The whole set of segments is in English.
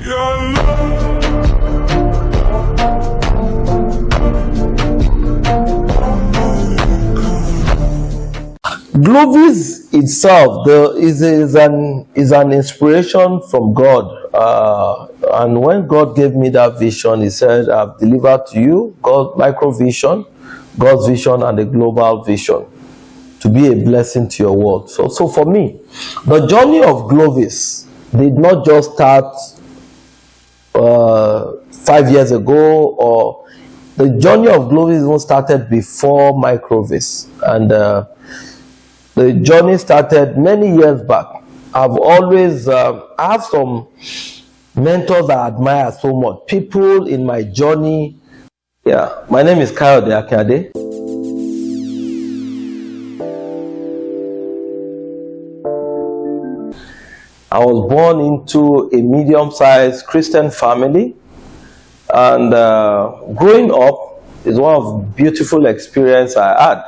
Glovis itself is an inspiration from God, and when God gave me that vision, He said, "I've delivered to you God's micro vision, God's vision, and a global vision to be a blessing to your world." So for me, the journey of Glovis did not just start 5 years ago, or the journey of Glovis even started before Microvis, and the journey started many years back. I've always I have some mentors I admire so much, people in my journey. Yeah, my name is Kayode Akinade. I was born into a medium-sized Christian family, and growing up is one of the beautiful experiences I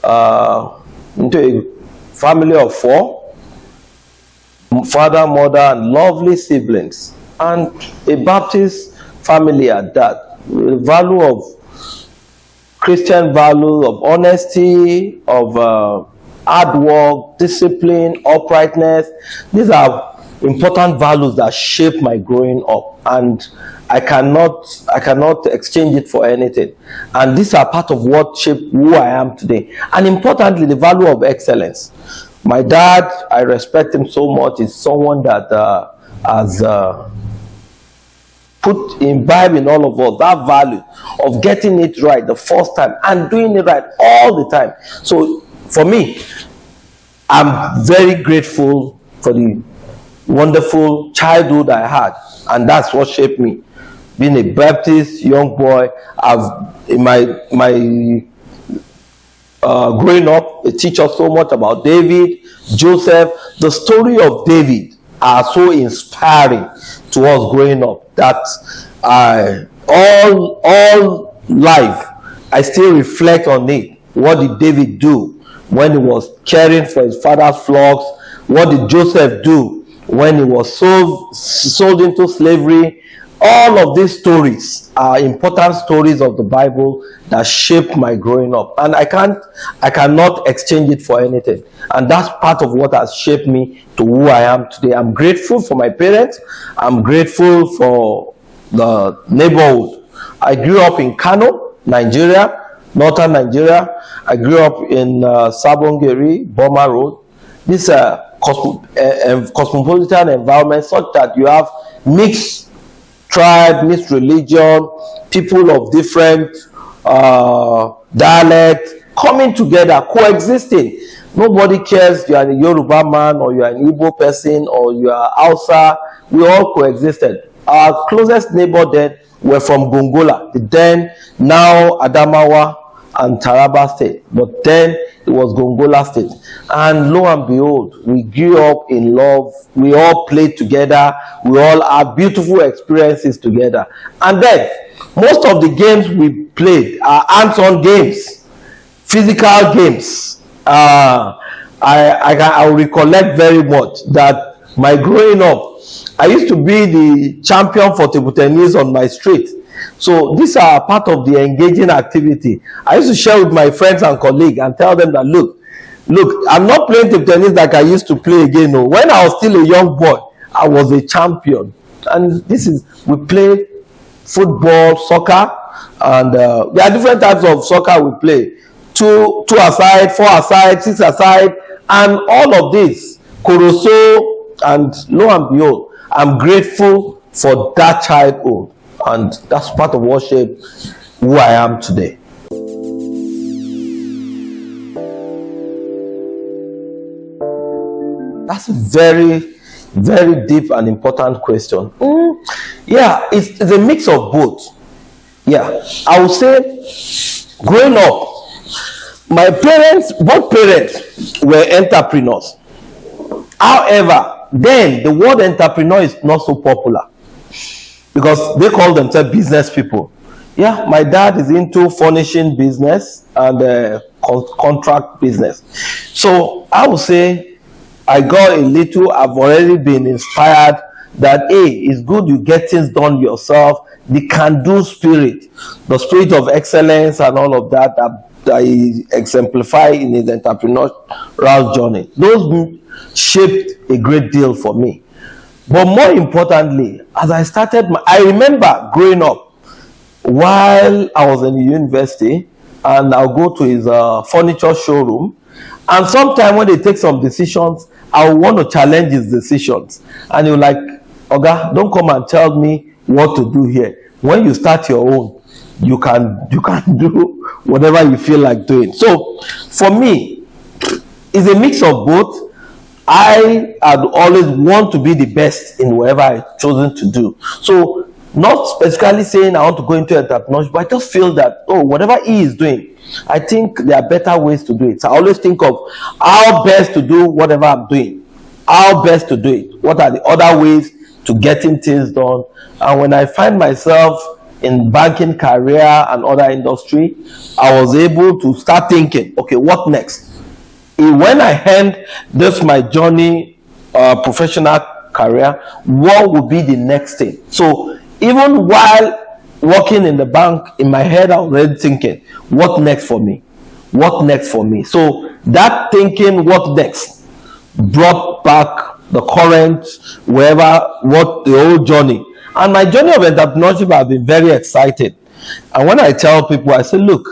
had. Into a family of 4, father, mother, and lovely siblings, and a Baptist family at that. The value of Christian values of honesty, of hard work, discipline, uprightness. These are important values that shape my growing up, and I cannot exchange it for anything. And these are part of what shaped who I am today. And importantly, the value of excellence. My dad, I respect him so much, is someone that has imbibed in all of us that value of getting it right the first time and doing it right all the time. So for me, I'm very grateful for the wonderful childhood I had, and that's what shaped me. Being a Baptist young boy, in my growing up, they teach us so much about David, Joseph. The story of David are so inspiring to us growing up that all life I still reflect on it. What did David do when he was caring for his father's flocks? What did Joseph do when he was sold into slavery? All of these stories are important stories of the Bible that shaped my growing up, and I cannot exchange it for anything. And that's part of what has shaped me to who I am today. I'm grateful for my parents. I'm grateful for the neighborhood. I grew up in Kano, Nigeria, northern Nigeria. I grew up in Sabongeri, Boma Road. This cosmopolitan environment, such that you have mixed tribe, mixed religion, people of different dialect coming together, coexisting. Nobody cares you are a Yoruba man or you are an Igbo person or you are Hausa. We all coexisted. Our closest neighbor then were from Gongola, then now Adamawa and Taraba State, but then it was Gongola State. And lo and behold, we grew up in love. We all played together. We all had beautiful experiences together. And then most of the games we played are hands-on games, physical games. I recollect very much that my growing up, I used to be the champion for table tennis on my street. So these are part of the engaging activity. I used to share with my friends and colleagues and tell them that, look, I'm not playing table tennis like I used to play again. No. When I was still a young boy, I was a champion. And we play football, soccer, and there are different types of soccer we play. Two aside, 4 aside, 6 aside, and all of this, Koroso, and lo and behold, I'm grateful for that childhood. And that's part of what shaped who I am today. That's a very, very deep and important question. Yeah, it's a mix of both. Yeah, I would say growing up, both parents were entrepreneurs. However, then the word entrepreneur is not so popular because they call themselves business people. Yeah, my dad is into furnishing business and contract business. So I would say I've already been inspired that, it's good you get things done yourself. The can-do spirit, the spirit of excellence and all of that he exemplified in his entrepreneurial journey. Those shaped a great deal for me. But more importantly, as I started, I remember growing up, while I was in university, and I'll go to his furniture showroom, and sometimes when they take some decisions, I want to challenge his decisions. And you're like, Oga, don't come and tell me what to do here. When you start your own, you can do whatever you feel like doing. So for me, it's a mix of both. I had always want to be the best in whatever I've chosen to do. So not specifically saying I want to go into entrepreneurship, but I just feel that, whatever he is doing, I think there are better ways to do it. So I always think of how best to do whatever I'm doing, how best to do it. What are the other ways to getting things done? And when I find myself in banking career and other industry, I was able to start thinking, okay, what next? When I end this my journey, professional career, what would be the next thing? So even while working in the bank, in my head I was already thinking, what next for me? What next for me? So that thinking, what next, brought back the current, what the whole journey. And my journey of entrepreneurship has been very exciting. And when I tell people, I say, look,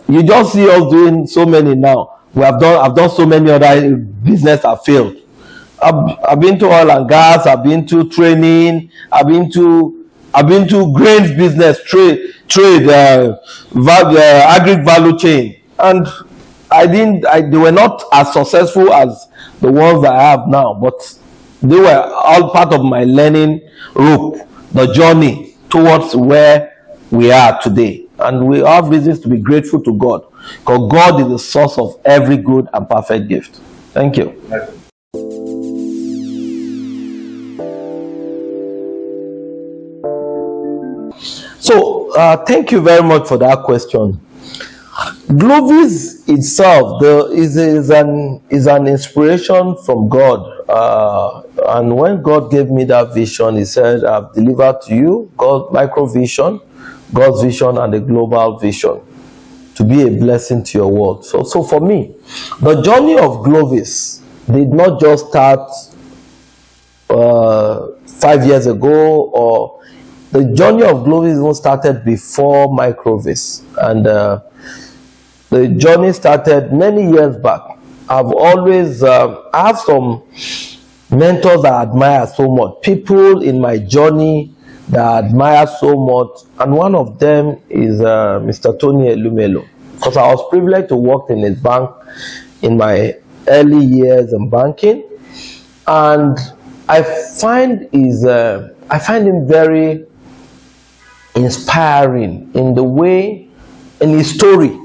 you just see us doing so many now. I've done so many other business I've failed. I've been to oil and gas, I've been to training, I've been to grains business, trade, agri value chain. And they were not as successful as the ones I have now, but they were all part of my learning rope, the journey towards where we are today. And we have reasons to be grateful to God, because God is the source of every good and perfect gift. Thank you. So, thank you very much for that question. Glovis itself is an inspiration from God. And when God gave me that vision, he said, I've delivered to you God's micro vision, God's vision, and the global vision to be a blessing to your world. So for me, the journey of Glovis did not just start 5 years ago, or the journey of Glovis even started before Microvis. And the journey started many years back. I've always, I have some mentors I admire so much, people in my journey that I admire so much, and one of them is Mr. Tony Elumelu, because I was privileged to work in his bank in my early years in banking, and I find him very inspiring in the way, in his story,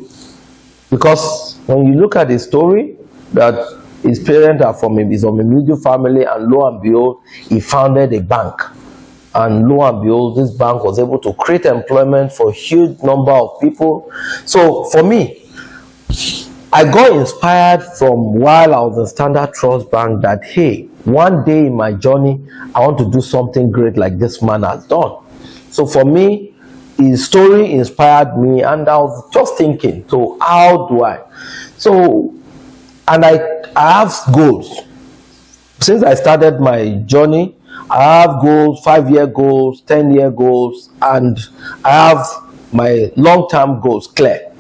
because when you look at his story, that his parents are from a middle family, and lo and behold, he founded a bank. And lo and behold, this bank was able to create employment for a huge number of people. So for me, I got inspired from while I was in Standard Trust Bank that, hey, one day in my journey, I want to do something great like this man has done. So for me, his story inspired me, and I was just thinking, so how do I? So, and I have goals. Since I started my journey, I have goals, 5-year goals, 10-year goals, and I have my long-term goals clear.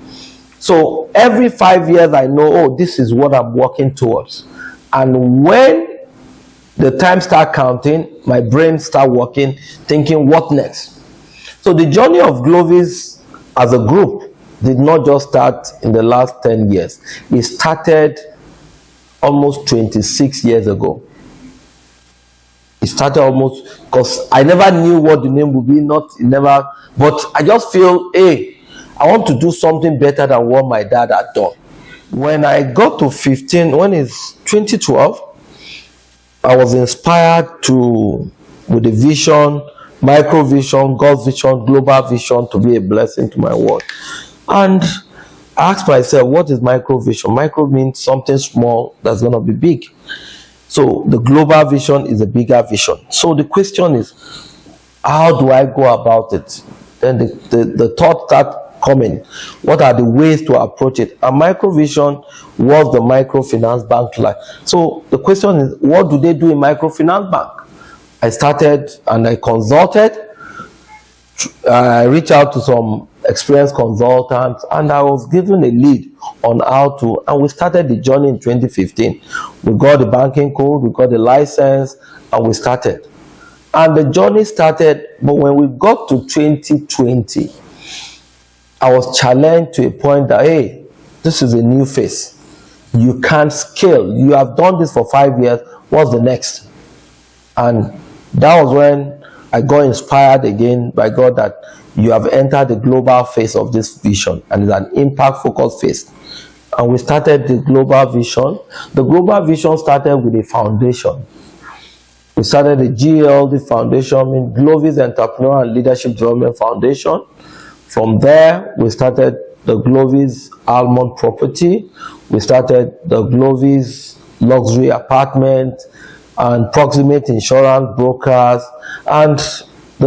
So every 5 years I know, this is what I'm working towards. And when the time start counting, my brain start working, thinking, what next? So the journey of Glovis as a group did not just start in the last 10 years. It started almost 26 years ago. It started almost, because I never knew what the name would be, but I just feel, hey, I want to do something better than what my dad had done. When I got to 15, when it's 2012, I was inspired with the vision, micro vision, God's vision, global vision, to be a blessing to my world. And I asked myself, what is micro vision? Micro means something small that's going to be big. So the global vision is a bigger vision. So the question is, how do I go about it? Then the thoughts start coming. What are the ways to approach it? A microvision was the microfinance bank like. So the question is, what do they do in microfinance bank? I started and I consulted. I reached out to some experienced consultants and I was given a lead on how to, and we started the journey in 2015. We got the banking code, we got the license, and we started. And the journey started, but when we got to 2020, I was challenged to a point that, hey, this is a new phase. You can't scale. You have done this for 5 years. What's the next? And that was when I got inspired again by God that you have entered the global phase of this vision, and it's an impact-focused phase. And we started the global vision. The global vision started with a foundation. We started the GLD Foundation, Glovis Entrepreneurial and Leadership Development Foundation. From there, we started the Glovis Almond Property. We started the Glovis Luxury Apartment and Proximate Insurance Brokers, and they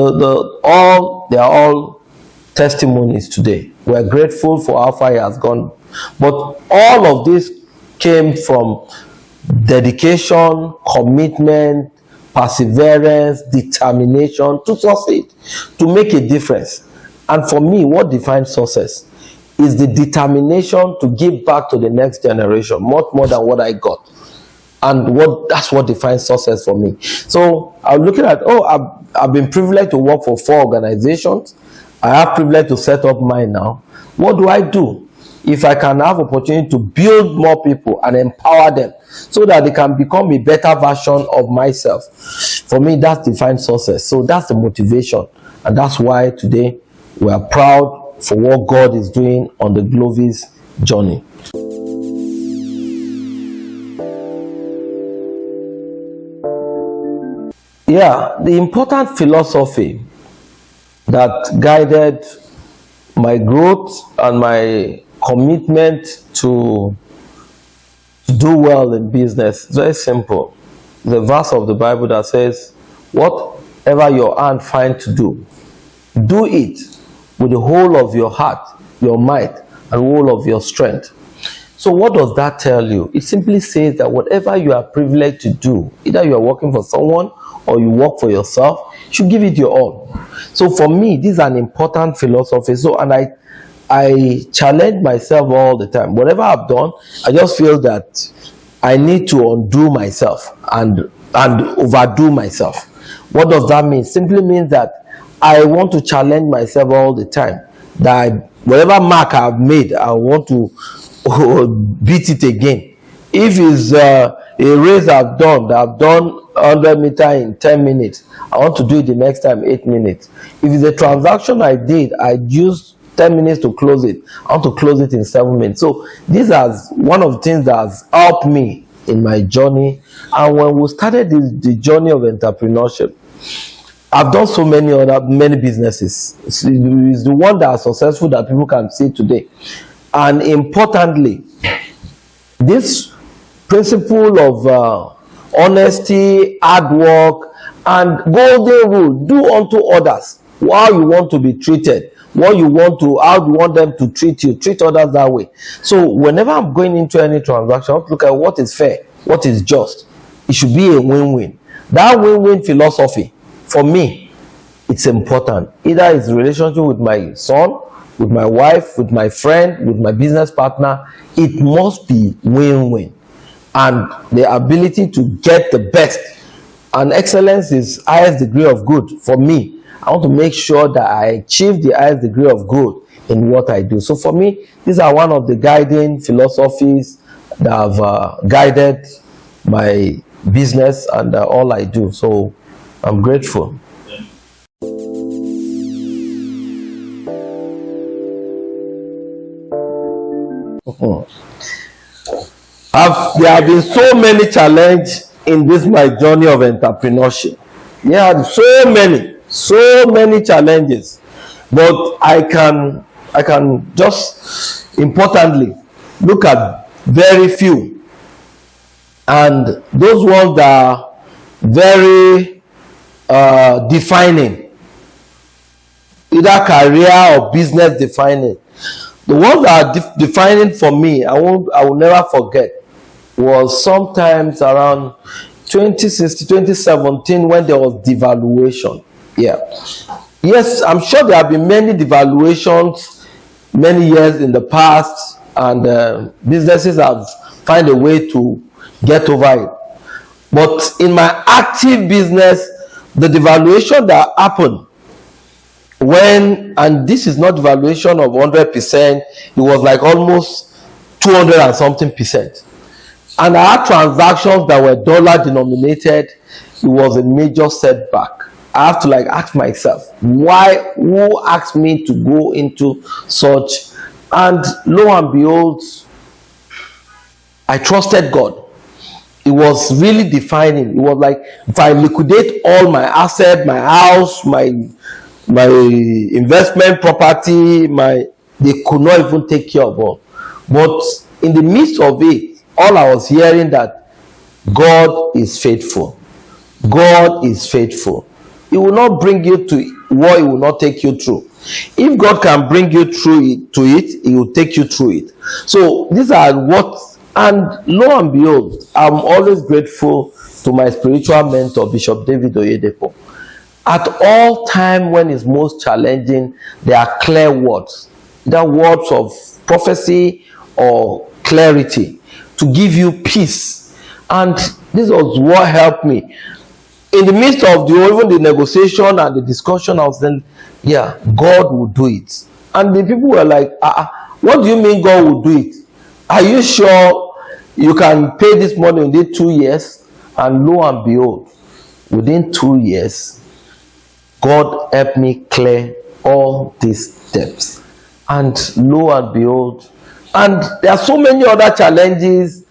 are all testimonies today. We are grateful for how far it has gone. But all of this came from dedication, commitment, perseverance, determination to succeed, to make a difference. And for me, what defines success is the determination to give back to the next generation, much more than what I got. And that's what defines success for me. So I'm looking at, I've been privileged to work for 4 organizations. I have privilege to set up mine now. What do I do? If I can have opportunity to build more people and empower them so that they can become a better version of myself, for me, that defines success. So that's the motivation. And that's why today we are proud for what God is doing on the Glovis journey. Yeah, the important philosophy that guided my growth and my commitment to do well in business is very simple. The verse of the Bible that says, whatever your hand finds to do, do it with the whole of your heart, your might, and whole of your strength. So what does that tell you? It simply says that whatever you are privileged to do, either you are working for someone or you work for yourself, you should give it your all. So for me, this is an important philosophy. So, and I challenge myself all the time. Whatever I've done, I just feel that I need to undo myself and overdo myself. What does that mean? Simply means that I want to challenge myself all the time. That whatever mark I've made, I want to beat it again. If it's a race I've done 100 meters in 10 minutes, I want to do it the next time 8 minutes. If it's a transaction I did, I used 10 minutes to close it, I want to close it in 7 minutes. So this is one of the things that has helped me in my journey. And when we started the journey of entrepreneurship, I've done so many businesses. It's the one that is successful that people can see today. And importantly, this principle of honesty, hard work, and golden rule, do unto others how you want to be treated, how you want them to treat you, treat others that way. So whenever I'm going into any transaction, I have to look at what is fair, what is just. It should be a win-win. That win-win philosophy, for me, it's important. Either it's a relationship with my son, with my wife, with my friend, with my business partner, it must be win-win. And the ability to get the best. And excellence is highest degree of good. For me, I want to make sure that I achieve the highest degree of good in what I do. So for me, these are one of the guiding philosophies that have guided my business and all I do. So I'm grateful. There have been so many challenges in this my journey of entrepreneurship. Yeah, so many challenges, but I can just importantly look at very few And those ones that are very defining, either career or business defining. The ones that are defining for me, I will never forget, was sometimes around 2016, 2017, when there was devaluation. Yeah. Yes, I'm sure there have been many devaluations many years in the past, and businesses have found a way to get over it. But in my active business, the devaluation that happened when, and this is not devaluation of 100%, it was like almost 200 and something percent. And I had transactions that were dollar denominated. It was a major setback. I have to like ask myself, why, who asked me to go into such? And lo and behold, I trusted God. It was really defining. It was like, if I liquidate all my assets, my house, my investment property, they could not even take care of all. But in the midst of it, all I was hearing that God is faithful. God is faithful. He will not bring you to what He will not take you through. If God can bring you through it, He will take you through it. So these are what, and lo and behold, I'm always grateful to my spiritual mentor, Bishop David Oyedepo. At all time when it's most challenging, there are clear words. There are words of prophecy or clarity to give you peace. And this was what helped me. In the midst of even the negotiation and the discussion, I was saying, yeah, God will do it. And the people were like, what do you mean God will do it? Are you sure you can pay this money within 2 years? And lo and behold, within 2 years, God helped me clear all these debts. And lo and behold, and there are so many other challenges.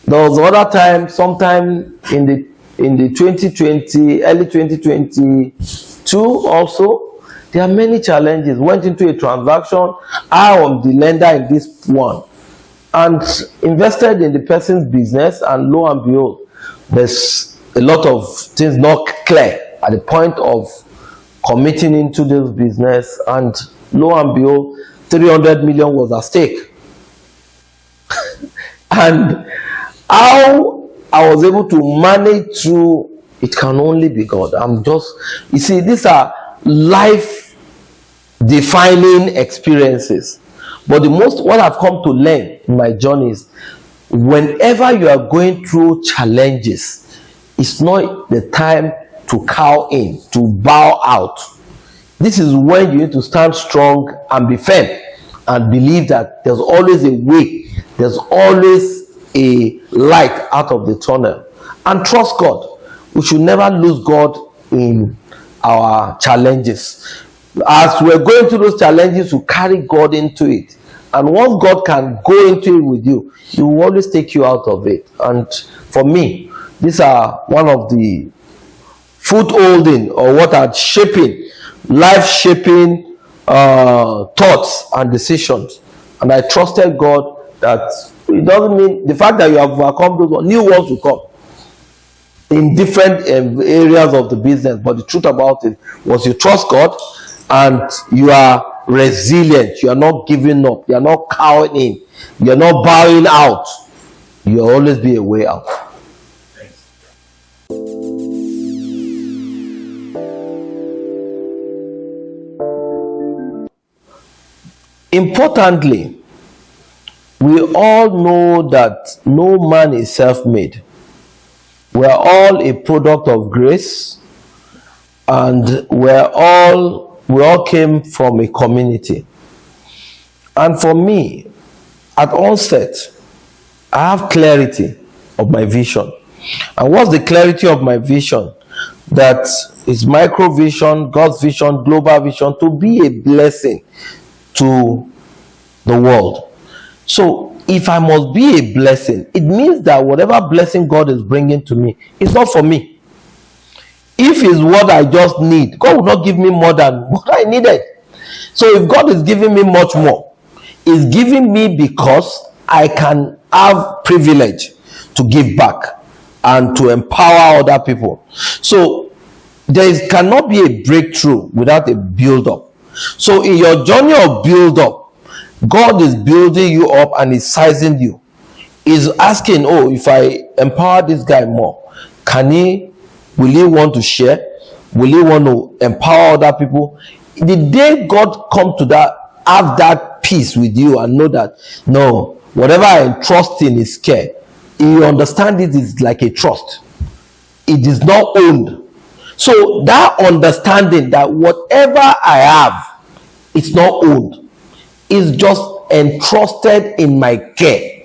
There was another time, sometime in the 2020, early 2022 also, there are many challenges. Went into a transaction. I am the lender in this one, and invested in the person's business, and lo and behold, there's a lot of things not clear at the point of committing into this business, and lo and behold, 300 million was at stake. And how I was able to manage through, it can only be God. You see, these are life defining experiences. But what I've come to learn in my journey is, whenever you are going through challenges, it's not the time to cow in, to bow out. This is when you need to stand strong and be firm and believe that there's always a way, there's always a light out of the tunnel, and trust God. We should never lose God in our challenges. As we're going through those challenges, we carry God into it, and once God can go into it with you, He will always take you out of it. And for me, these are one of the footholding, or what are shaping, life-shaping thoughts and decisions. And I trusted God that it doesn't mean the fact that you have overcome those, new ones will come in different areas of the business. But the truth about it was, you trust God and you are resilient. You are not giving up. You are not cowing in. You are not bowing out. You will always be a way out. Importantly, we all know that no man is self-made. We are all a product of grace, and we all came from a community. And for me, at onset, I have clarity of my vision. And what's the clarity of my vision? That is micro vision, God's vision, global vision, to be a blessing to the world. So if I must be a blessing, it means that whatever blessing God is bringing to me is not for me. If it's what I just need, God will not give me more than what I needed. So if God is giving me much more, He's giving me because I can have privilege to give back. and to empower other people. So cannot be a breakthrough without a build-up. So in your journey of build-up, God is building you up and is sizing you. He's asking, oh, if I empower this guy more, will he want to share? Will he want to empower other people? The day God come to that, have that peace with you and know that, no, whatever I entrust in is care. You understand it is like a trust. It is not owned. So that understanding that whatever I have, it's not owned. It's just entrusted in my care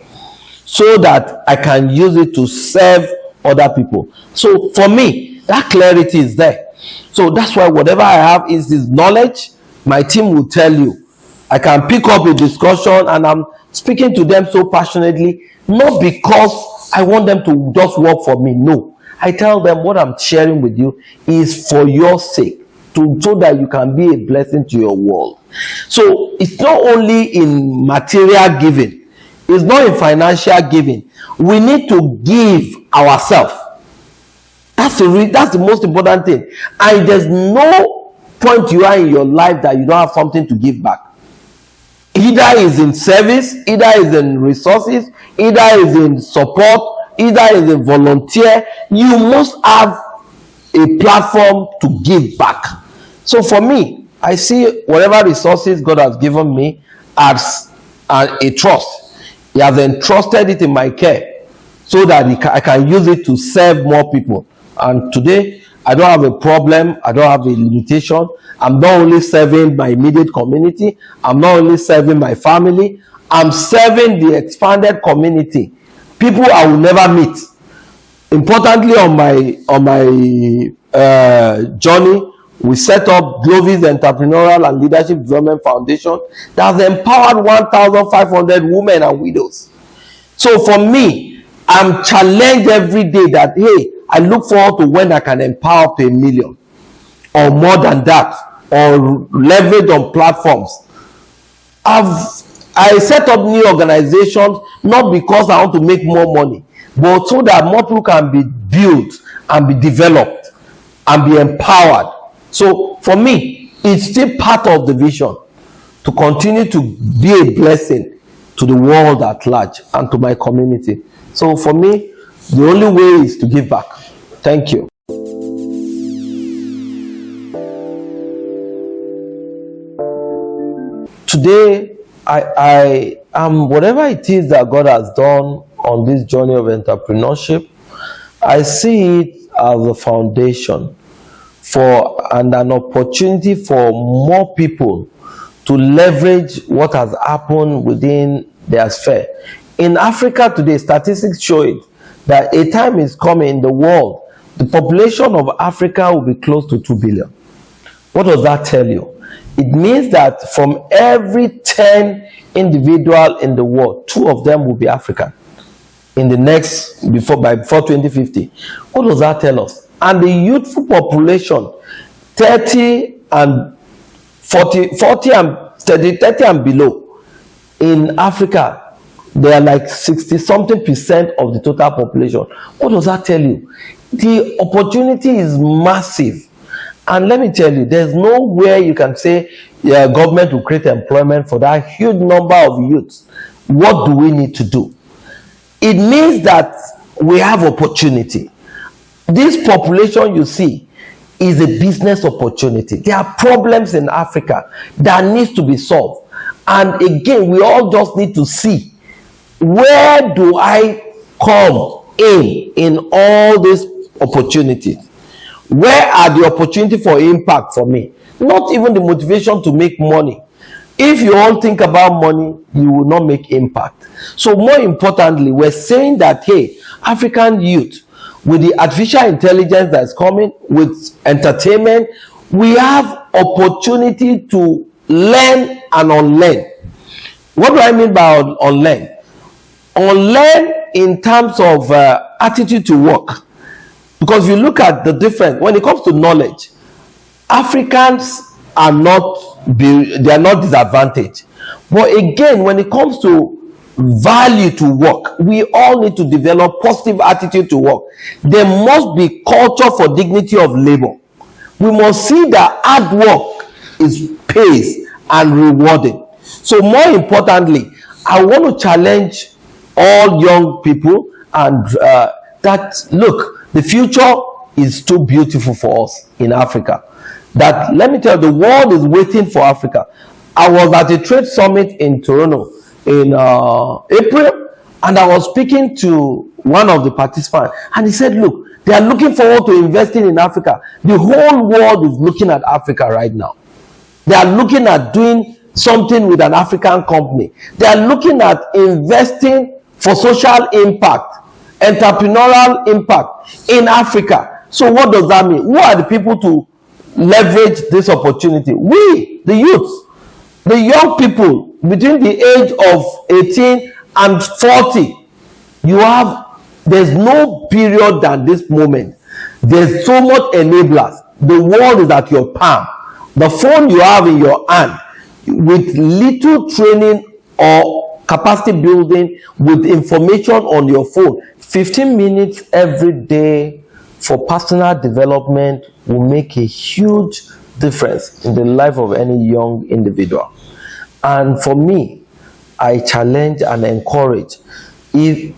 so that I can use it to serve other people. So for me, that clarity is there. So that's why whatever I have is this knowledge. My team will tell you. I can pick up a discussion and I'm speaking to them so passionately, not because I want them to just work for me. No, I tell them what I'm sharing with you is for your sake, so that you can be a blessing to your world. So it's not only in material giving, it's not in financial giving. We need to give ourselves. That's the most important thing. And there's no point you are in your life that you don't have something to give back. Either is in service, either is in resources, either is in support, either is a volunteer. You must have a platform to give back. So for me, I see whatever resources God has given me as a trust. He has entrusted it in my care so that I can use it to serve more people. And today, I don't have a problem. I don't have a limitation. I'm not only serving my immediate community. I'm not only serving my family. I'm serving the expanded community. People I will never meet. Importantly, on my journey, we set up Glovis Entrepreneurial and Leadership Development Foundation that has empowered 1,500 women and widows. So for me, I'm challenged every day that, hey, I look forward to when I can empower up to 1 million or more than that, or leverage on platforms. I set up new organizations not because I want to make more money, but so that more people can be built and be developed and be empowered. So for me, it's still part of the vision to continue to be a blessing to the world at large and to my community. So for me, the only way is to give back. Thank you. Today, I am whatever it is that God has done on this journey of entrepreneurship. I see it as a foundation and an opportunity for more people to leverage what has happened within their sphere. In Africa today, statistics show it that a time is coming in the world, the population of Africa will be close to 2 billion. What does that tell you? It means that from every 10 individuals in the world, 2 of them will be African in the next, before 2050. What does that tell us? And the youthful population, 30 and below in Africa, they are like 60-something% of the total population. What does that tell you? The opportunity is massive. And let me tell you, there's nowhere you can say government will create employment for that huge number of youths. What do we need to do? It means that we have opportunity. This population you see is a business opportunity. There are problems in Africa that needs to be solved. And again, we all just need to see, where do I come in all these opportunities? Where are the opportunity for impact for me? Not even the motivation to make money. If you all think about money, you will not make impact. So more importantly, we're saying that, hey, African youth, with the artificial intelligence that's coming, with entertainment, we have opportunity to learn and unlearn. What do I mean by unlearn? Unlearn in terms of attitude to work. Because you look at the difference, when it comes to knowledge, Africans are not disadvantaged. But again, when it comes to value to work. We all need to develop positive attitude to work. There must be culture for dignity of labor. We must see that hard work is pays and rewarded. So more importantly, I want to challenge all young people and that look, the future is too beautiful for us in Africa. That, let me tell you, the world is waiting for Africa. I was at a trade summit in Toronto in April, and I was speaking to one of the participants, and he said, look, they are looking forward to investing in Africa. The whole world is looking at Africa right now. They are looking at doing something with an African company. They are looking at investing for social impact, entrepreneurial impact in Africa. So what does that mean? Who are the people to leverage this opportunity? We, the youth, the young people between the age of 18 and 40. There's no period than this moment. There's so much enablers. The world is at your palm. The phone you have in your hand, with little training or capacity building, with information on your phone, 15 minutes every day for personal development will make a huge difference in the life of any young individual. And for me, I challenge and encourage. We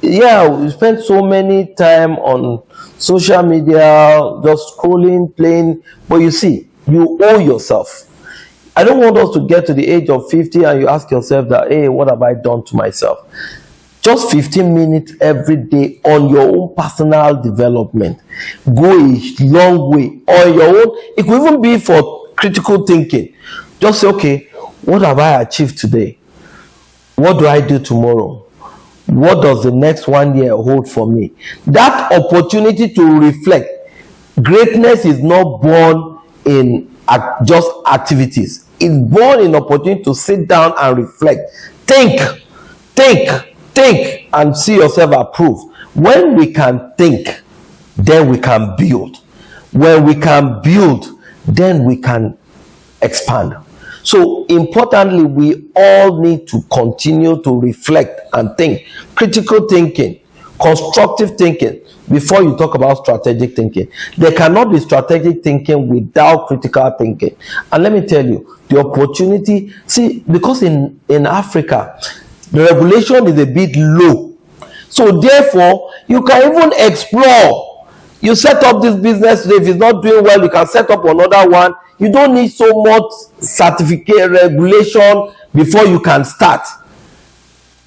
spend so many time on social media, just scrolling, playing, but you see, you owe yourself. I don't want us to get to the age of 50 and you ask yourself that, hey, what have I done to myself? Just 15 minutes every day on your own personal development. Go a long way. On your own, it could even be for critical thinking. Just say, okay, what have I achieved today? What do I do tomorrow? What does the next 1 year hold for me? That opportunity to reflect. Greatness is not born in just activities. It's born in opportunity to sit down and reflect. Think, and see yourself approved. When we can think, then we can build. When we can build, then we can expand. So importantly, we all need to continue to reflect and think. Critical thinking, constructive thinking, before you talk about strategic thinking. There cannot be strategic thinking without critical thinking. And let me tell you, the opportunity, see, because in Africa, the regulation is a bit low. So therefore, you can even explore. You set up this business today. If it's not doing well, you can set up another one. You don't need so much certificate regulation before you can start.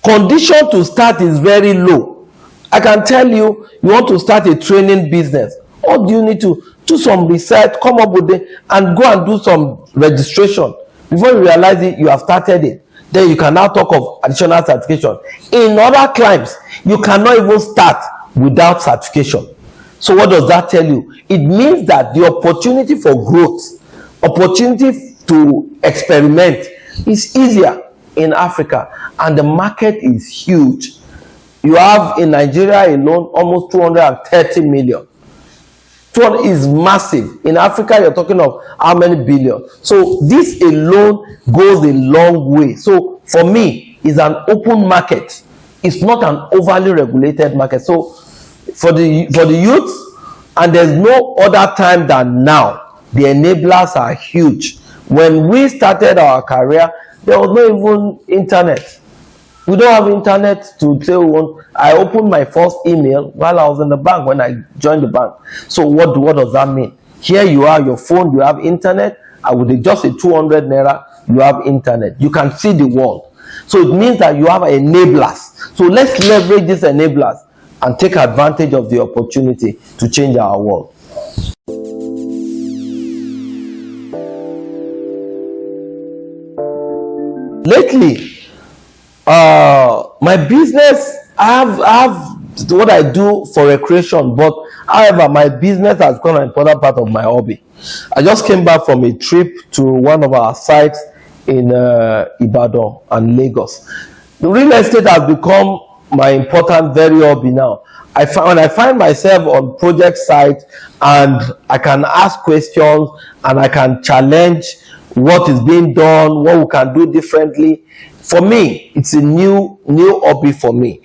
Condition to start is very low. I can tell you, you want to start a training business. All you need to do some research, come up with it, and go and do some registration. Before you realize it, you have started it. Then you can now talk of additional certification. In other climes, you cannot even start without certification. So what does that tell you? It means that the opportunity for growth, opportunity to experiment is easier in Africa, and the market is huge. You have in Nigeria alone almost 230 million. 200 is massive. In Africa, you're talking of how many billion? So this alone goes a long way. So for me, it's an open market. It's not an overly regulated market. So for the youth, and there's no other time than now. The enablers are huge. When we started our career, there was no even internet. We don't have internet to say I opened my first email while I was in the bank when I joined the bank. So what does that mean? Here you are, your phone, you have internet. I would just say 200 naira, you have internet. You can see the world. So it means that you have enablers. So let's leverage these enablers and take advantage of the opportunity to change our world. Lately, my business, I have what I do for recreation, but however, my business has become an important part of my hobby. I just came back from a trip to one of our sites in Ibadan and Lagos. The real estate has become my important very hobby now. When I find myself on project sites and I can ask questions and I can challenge what is being done, what we can do differently. for me, it's a new hobby for me,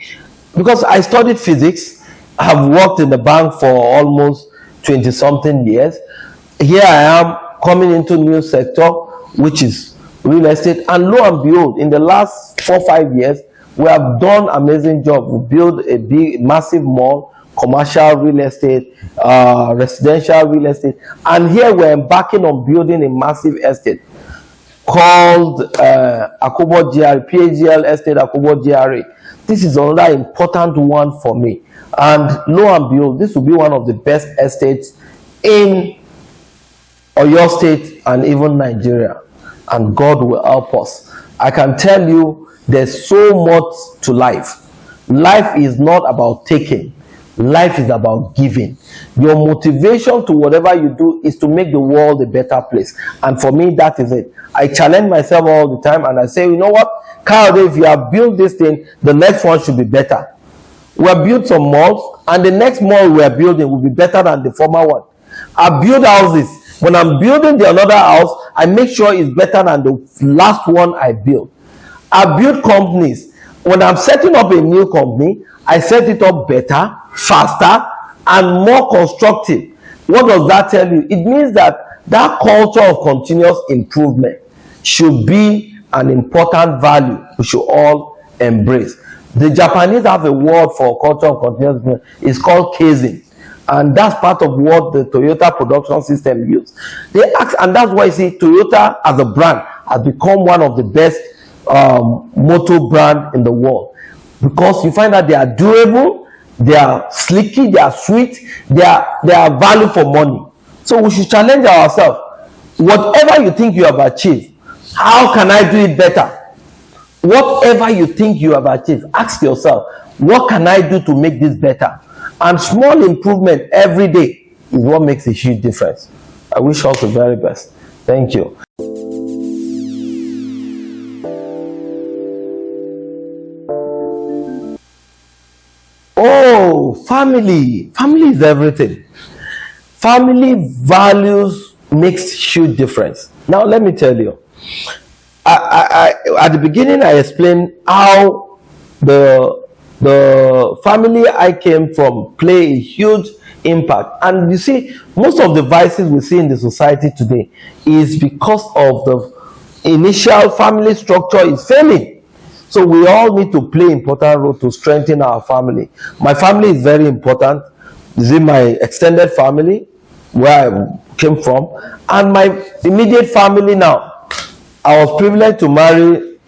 because I studied physics. I have worked in the bank for almost 20 something years. Here I am coming into new sector, which is real estate, and lo and behold, in the last 4-5 years, we have done amazing job. We built a big, massive mall, commercial real estate, residential real estate, and here we're embarking on building a massive estate called Akobo GRA, PAGL Estate Akobo GRA. This is another important one for me, and lo and behold, this will be one of the best estates in Oyo State and even Nigeria, and God will help us. I can tell you, there's so much to life. Life is not about taking. Life is about giving. Your motivation to whatever you do is to make the world a better place. And for me, that is it. I challenge myself all the time, and I say, you know what, Kayode, if you have built this thing, the next one should be better. We have built some malls, and the next mall we are building will be better than the former one. I build houses. When I'm building the another house, I make sure it's better than the last one I built. I build companies. When I'm setting up a new company, I set it up better, faster, and more constructive. What does that tell you? It means that that culture of continuous improvement should be an important value we should all embrace. The Japanese have a word for culture of continuous improvement. It's called kaizen, and that's part of what the Toyota production system uses. They ask, and that's why you see Toyota as a brand has become one of the best motor brand in the world, because you find that they are durable, they are slicky, they are sweet, they are value for money. So we should challenge ourselves. Whatever you think you have achieved, how can I do it better? Whatever you think you have achieved, ask yourself, what can I do to make this better? And small improvement every day is what makes a huge difference. I wish us the very best. Thank you. Oh, family. Family is everything. Family values makes huge difference. Now, let me tell you. At the beginning, I explained how the family I came from play a huge impact. And you see, most of the vices we see in the society today is because of the initial family structure is failing. So we all need to play important role to strengthen our family. My family is very important. This is my extended family, where I came from, and my immediate family now. I was privileged to marry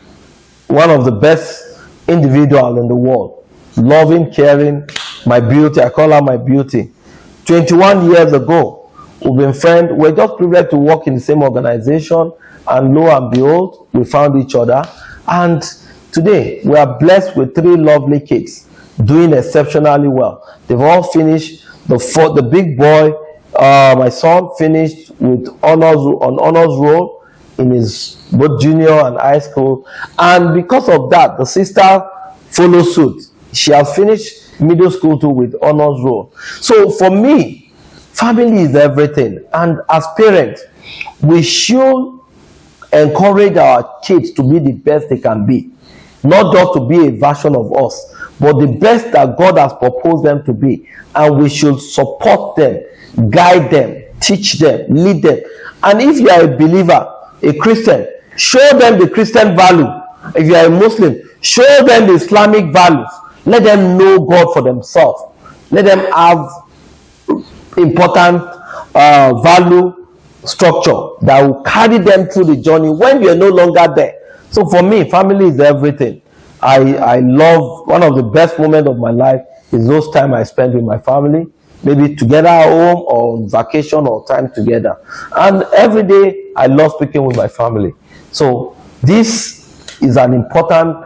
one of the best individuals in the world. Loving, caring, my beauty. I call her my beauty. 21 years ago, we've been friends. We're just privileged to work in the same organization, and lo and behold, we found each other. And today, we are blessed with 3 lovely kids doing exceptionally well. They've all finished. The big boy, my son, finished with honors roll in his both junior and high school, and because of that, the sister follows suit. She has finished middle school too with honors roll. So for me, family is everything, and as parents, we should encourage our kids to be the best they can be, not just to be a version of us, but the best that God has proposed them to be, and we should support them, guide them, teach them, lead them. And if you are a believer, a Christian, show them the Christian value. If you are a Muslim, show them the Islamic values. Let them know God for themselves. Let them have important value structure that will carry them through the journey when you are no longer there. So for me, family is everything. I love, one of the best moments of my life is those time I spend with my family, maybe together at home or on vacation or time together. And every day I love speaking with my family. So this is an important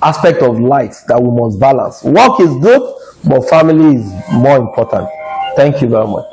aspect of life that we must balance. Work is good, but family is more important. Thank you very much.